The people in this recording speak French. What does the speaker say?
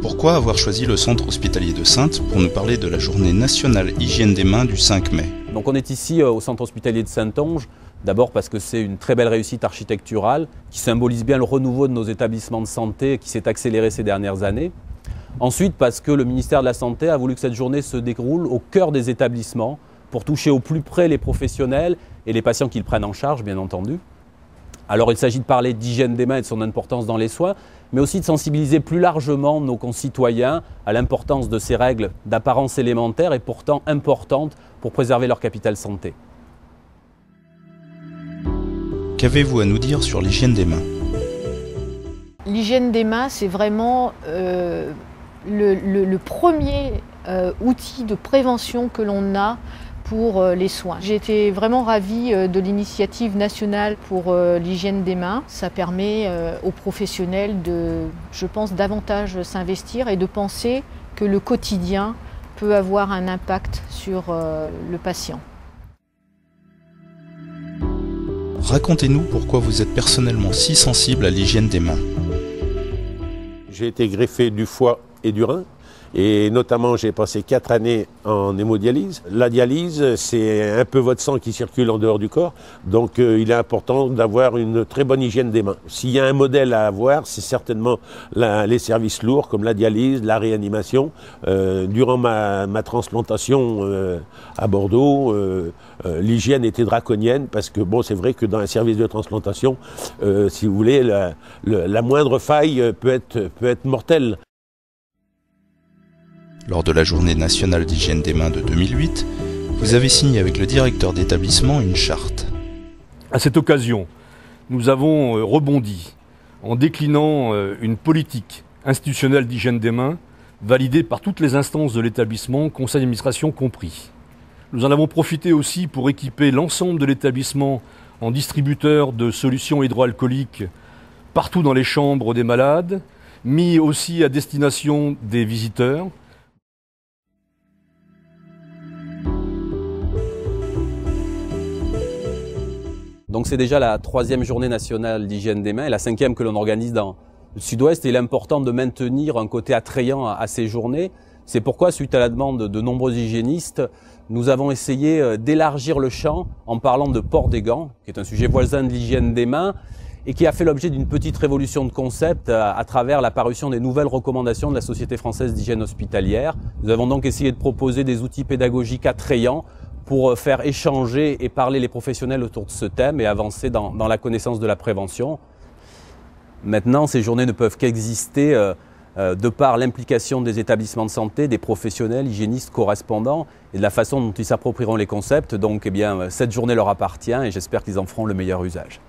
Pourquoi avoir choisi le centre hospitalier de Saintes pour nous parler de la journée nationale hygiène des mains du 5 mai? Donc on est ici au centre hospitalier de Saintonge, d'abord parce que c'est une très belle réussite architecturale qui symbolise bien le renouveau de nos établissements de santé qui s'est accéléré ces dernières années. Ensuite parce que le ministère de la Santé a voulu que cette journée se déroule au cœur des établissements pour toucher au plus près les professionnels et les patients qui le prennent en charge, bien entendu. Alors il s'agit de parler d'hygiène des mains et de son importance dans les soins, mais aussi de sensibiliser plus largement nos concitoyens à l'importance de ces règles d'apparence élémentaire et pourtant importantes pour préserver leur capital santé. Qu'avez-vous à nous dire sur l'hygiène des mains? L'hygiène des mains, c'est vraiment le premier outil de prévention que l'on a pour les soins. J'ai été vraiment ravie de l'initiative nationale pour l'hygiène des mains. Ça permet aux professionnels de, je pense, davantage s'investir et de penser que le quotidien peut avoir un impact sur le patient. Racontez-nous pourquoi vous êtes personnellement si sensible à l'hygiène des mains. J'ai été greffé du foie et du rein. Et notamment, j'ai passé 4 années en hémodialyse. La dialyse, c'est un peu votre sang qui circule en dehors du corps. Donc, il est important d'avoir une très bonne hygiène des mains. S'il y a un modèle à avoir, c'est certainement les services lourds comme la dialyse, la réanimation. Durant ma transplantation à Bordeaux, l'hygiène était draconienne parce que, bon, c'est vrai que dans un service de transplantation, si vous voulez, la moindre faille peut être mortelle. Lors de la journée nationale d'hygiène des mains de 2008, vous avez signé avec le directeur d'établissement une charte. À cette occasion, nous avons rebondi en déclinant une politique institutionnelle d'hygiène des mains validée par toutes les instances de l'établissement, conseil d'administration compris. Nous en avons profité aussi pour équiper l'ensemble de l'établissement en distributeur de solutions hydroalcooliques partout dans les chambres des malades, mis aussi à destination des visiteurs. Donc c'est déjà la 3e journée nationale d'hygiène des mains et la 5e que l'on organise dans le sud-ouest. Et il est important de maintenir un côté attrayant à ces journées. C'est pourquoi, suite à la demande de nombreux hygiénistes, nous avons essayé d'élargir le champ en parlant de port des gants, qui est un sujet voisin de l'hygiène des mains et qui a fait l'objet d'une petite révolution de concept à travers la parution des nouvelles recommandations de la Société française d'hygiène hospitalière. Nous avons donc essayé de proposer des outils pédagogiques attrayants pour faire échanger et parler les professionnels autour de ce thème et avancer dans la connaissance de la prévention. Maintenant, ces journées ne peuvent qu'exister de par l'implication des établissements de santé, des professionnels, hygiénistes, correspondants et de la façon dont ils s'approprieront les concepts. Donc, cette journée leur appartient et j'espère qu'ils en feront le meilleur usage.